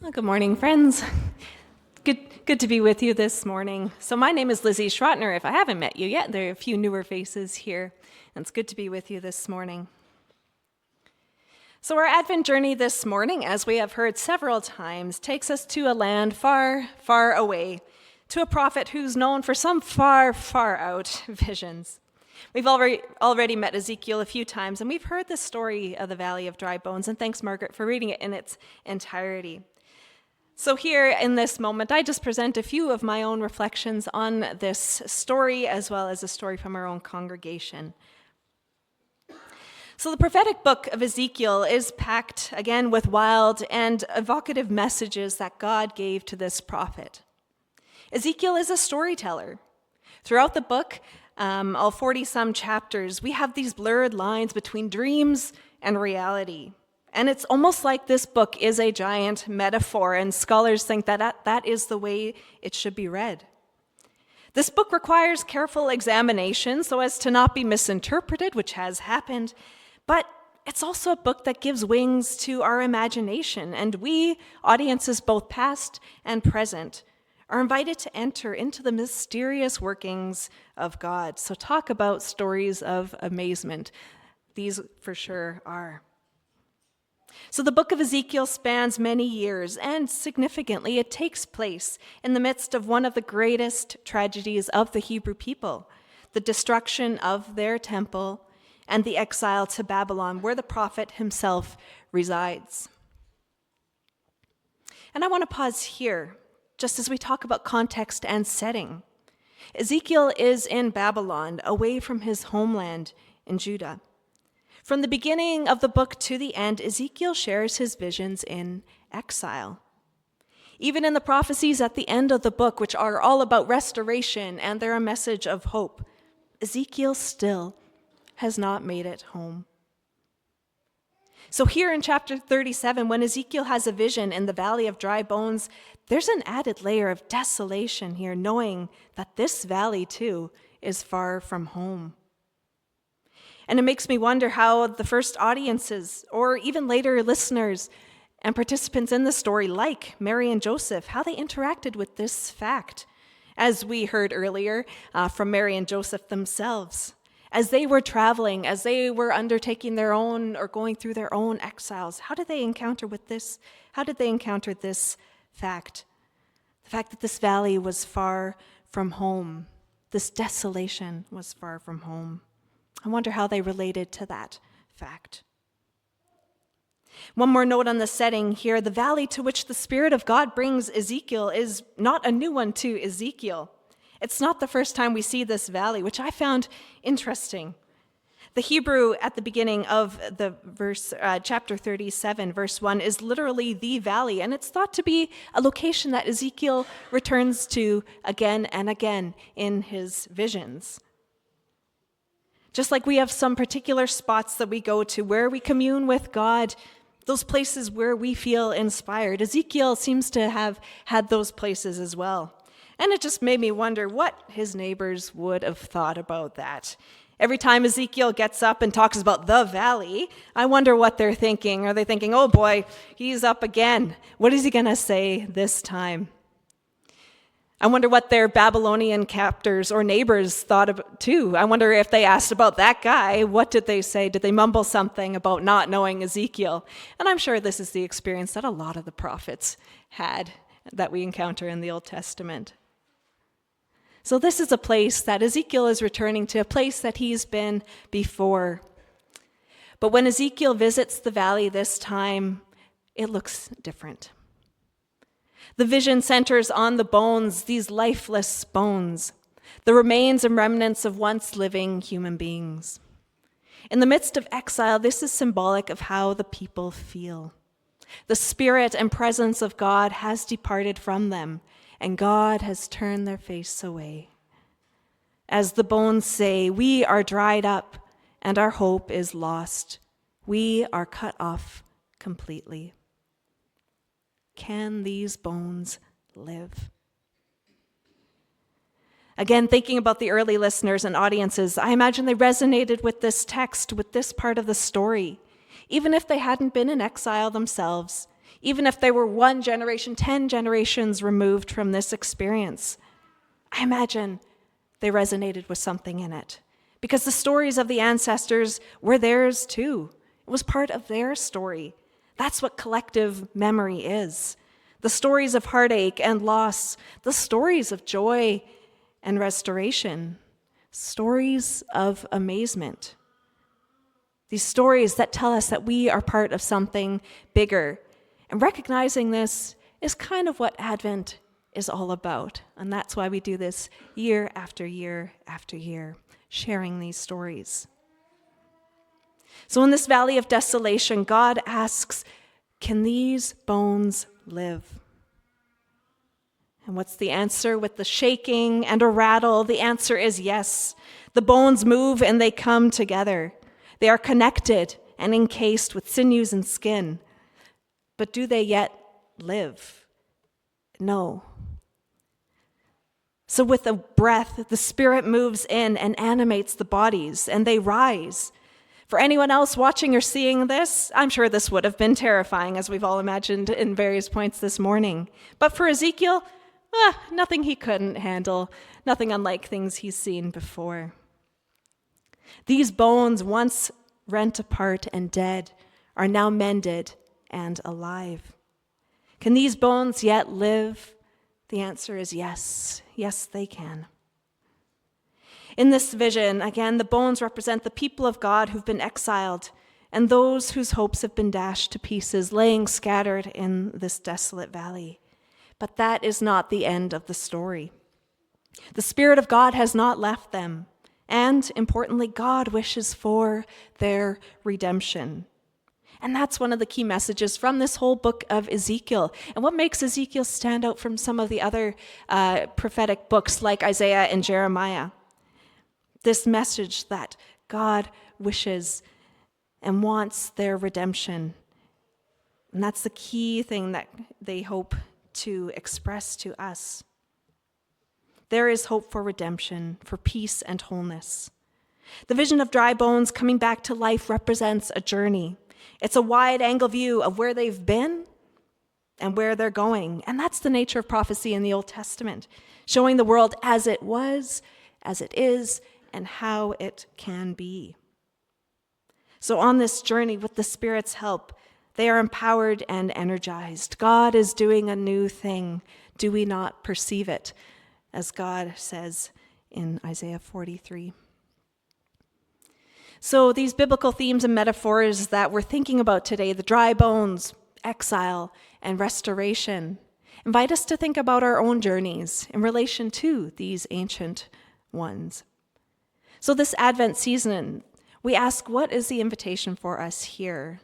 Well, good morning, friends. Good to be with you this morning. So my name is Lisi Schröttner. If I haven't met you yet, there are a few newer faces here, and it's good to be with you this morning. So our Advent journey this morning, as we have heard several times, takes us to a land far, far away, to a prophet who's known for some far, far out visions. We've already met Ezekiel a few times, and we've heard the story of the Valley of Dry Bones, and thanks, Margaret, for reading it in its entirety. So here in this moment, I just present a few of my own reflections on this story, as well as a story from our own congregation. So the prophetic book of Ezekiel is packed, again, with wild and evocative messages that God gave to this prophet. Ezekiel is a storyteller. Throughout the book, all 40-some chapters, we have these blurred lines between dreams and reality. And it's almost like this book is a giant metaphor, and scholars think that is the way it should be read. This book requires careful examination so as to not be misinterpreted, which has happened, but it's also a book that gives wings to our imagination, and we, audiences both past and present, are invited to enter into the mysterious workings of God. So talk about stories of amazement. These for sure are. So the book of Ezekiel spans many years, and significantly, it takes place in the midst of one of the greatest tragedies of the Hebrew people, the destruction of their temple and the exile to Babylon, where the prophet himself resides. And I want to pause here, just as we talk about context and setting. Ezekiel is in Babylon, away from his homeland in Judah. From the beginning of the book to the end, Ezekiel shares his visions in exile. Even in the prophecies at the end of the book, which are all about restoration and they're a message of hope, Ezekiel still has not made it home. So here in chapter 37, when Ezekiel has a vision in the Valley of Dry Bones, there's an added layer of desolation here, knowing that this valley too is far from home. And it makes me wonder how the first audiences, or even later listeners and participants in the story, like Mary and Joseph, how they interacted with this fact, as we heard earlier from Mary and Joseph themselves. As they were traveling, as they were undertaking their own or going through their own exiles, how did they encounter this fact? The fact that this valley was far from home, this desolation was far from home. I wonder how they related to that fact. One more note on the setting here. The valley to which the Spirit of God brings Ezekiel is not a new one to Ezekiel. It's not the first time we see this valley, which I found interesting. The Hebrew at the beginning of the chapter 37, verse 1, is literally the valley, and it's thought to be a location that Ezekiel returns to again and again in his visions. Just like we have some particular spots that we go to where we commune with God, those places where we feel inspired, Ezekiel seems to have had those places as well. And it just made me wonder what his neighbors would have thought about that. Every time Ezekiel gets up and talks about the valley, I wonder what they're thinking. Are they thinking, oh boy, he's up again. What is he going to say this time? I wonder what their Babylonian captors or neighbors thought of too. I wonder if they asked about that guy, what did they say? Did they mumble something about not knowing Ezekiel? And I'm sure this is the experience that a lot of the prophets had that we encounter in the Old Testament. So this is a place that Ezekiel is returning to, a place that he's been before. But when Ezekiel visits the valley this time, it looks different. The vision centers on the bones, these lifeless bones, the remains and remnants of once living human beings. In the midst of exile, this is symbolic of how the people feel. The spirit and presence of God has departed from them, and God has turned their face away. As the bones say, we are dried up, and our hope is lost. We are cut off completely. Can these bones live? Again, thinking about the early listeners and audiences, I imagine they resonated with this text, with this part of the story, even if they hadn't been in exile themselves, even if they were 1 generation, 10 generations removed from this experience. I imagine they resonated with something in it, because the stories of the ancestors were theirs too. It was part of their story. That's what collective memory is. The stories of heartache and loss, the stories of joy and restoration, stories of amazement. These stories that tell us that we are part of something bigger. And recognizing this is kind of what Advent is all about. And that's why we do this year after year after year, sharing these stories. So in this valley of desolation, God asks, can these bones live? And what's the answer? With the shaking and a rattle, the answer is yes. The bones move and they come together. They are connected and encased with sinews and skin. But do they yet live? No. So with a breath, the Spirit moves in and animates the bodies, and they rise. For anyone else watching or seeing this, I'm sure this would have been terrifying, as we've all imagined in various points this morning. But for Ezekiel, nothing he couldn't handle, nothing unlike things he's seen before. These bones, once rent apart and dead, are now mended and alive. Can these bones yet live? The answer is yes. Yes, they can. In this vision, again, the bones represent the people of God who've been exiled and those whose hopes have been dashed to pieces, laying scattered in this desolate valley. But that is not the end of the story. The Spirit of God has not left them. And importantly, God wishes for their redemption. And that's one of the key messages from this whole book of Ezekiel. And what makes Ezekiel stand out from some of the other prophetic books like Isaiah and Jeremiah? This message that God wishes and wants their redemption. And that's the key thing that they hope to express to us. There is hope for redemption, for peace and wholeness. The vision of dry bones coming back to life represents a journey. It's a wide-angle view of where they've been and where they're going. And that's the nature of prophecy in the Old Testament, showing the world as it was, as it is, and how it can be. So on this journey, with the Spirit's help, they are empowered and energized. God is doing a new thing. Do we not perceive it? As God says in Isaiah 43. So these biblical themes and metaphors that we're thinking about today, the dry bones, exile, and restoration, invite us to think about our own journeys in relation to these ancient ones. So this Advent season, we ask, what is the invitation for us here?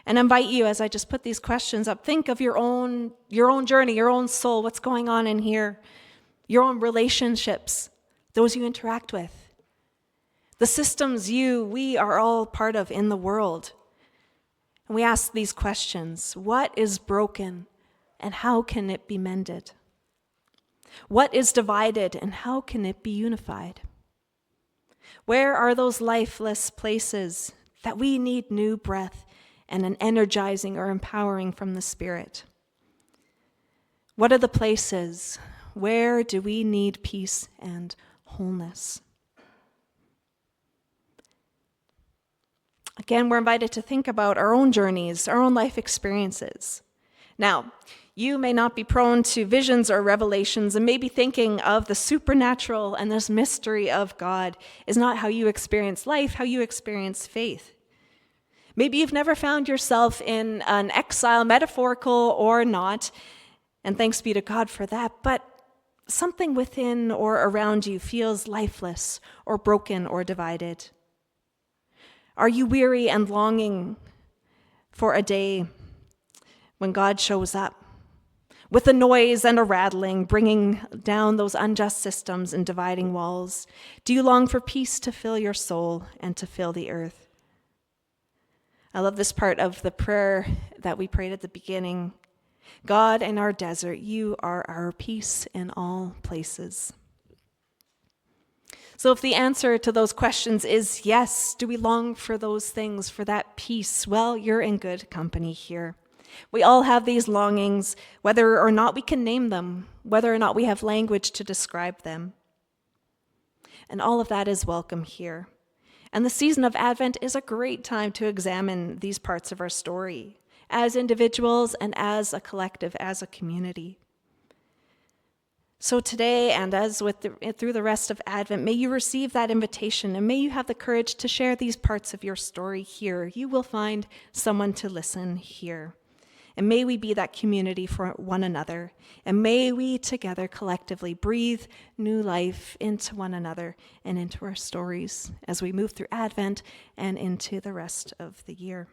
And I invite you, as I just put these questions up, think of your own journey, your own soul, what's going on in here, your own relationships, those you interact with, the systems we are all part of in the world. And we ask these questions: what is broken and how can it be mended? What is divided and how can it be unified? Where are those lifeless places that we need new breath and an energizing or empowering from the Spirit? What are the places? Where do we need peace and wholeness? Again, we're invited to think about our own journeys, our own life experiences. Now, you may not be prone to visions or revelations and may be thinking of the supernatural and this mystery of God is not how you experience life, how you experience faith. Maybe you've never found yourself in an exile, metaphorical or not, and thanks be to God for that, but something within or around you feels lifeless or broken or divided. Are you weary and longing for a day when God shows up with a noise and a rattling, bringing down those unjust systems and dividing walls? Do you long for peace to fill your soul and to fill the earth? I love this part of the prayer that we prayed at the beginning. God, in our desert, you are our peace in all places. So if the answer to those questions is yes, do we long for those things, for that peace? Well, you're in good company here. We all have these longings, whether or not we can name them, whether or not we have language to describe them. And all of that is welcome here. And the season of Advent is a great time to examine these parts of our story as individuals and as a collective, as a community. So today, and through the rest of Advent, may you receive that invitation, and may you have the courage to share these parts of your story here. You will find someone to listen here. And may we be that community for one another, and may we together collectively breathe new life into one another and into our stories as we move through Advent and into the rest of the year.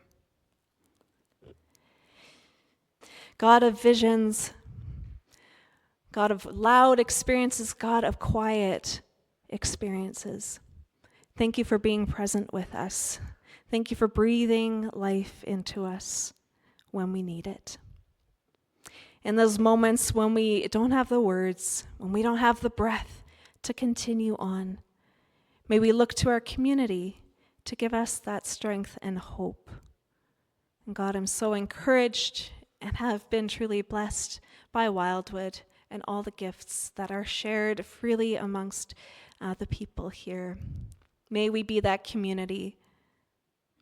God of visions, God of loud experiences, God of quiet experiences. Thank you for being present with us. Thank you for breathing life into us when we need it. In those moments when we don't have the words, when we don't have the breath to continue on, may we look to our community to give us that strength and hope. And God, I'm so encouraged and have been truly blessed by Wildwood and all the gifts that are shared freely amongst the people here. May we be that community.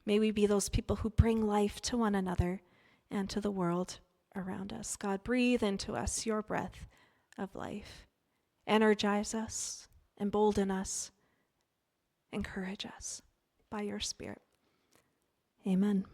May we be those people who bring life to one another and to the world around us. God, breathe into us your breath of life. Energize us, embolden us, encourage us by your Spirit. Amen.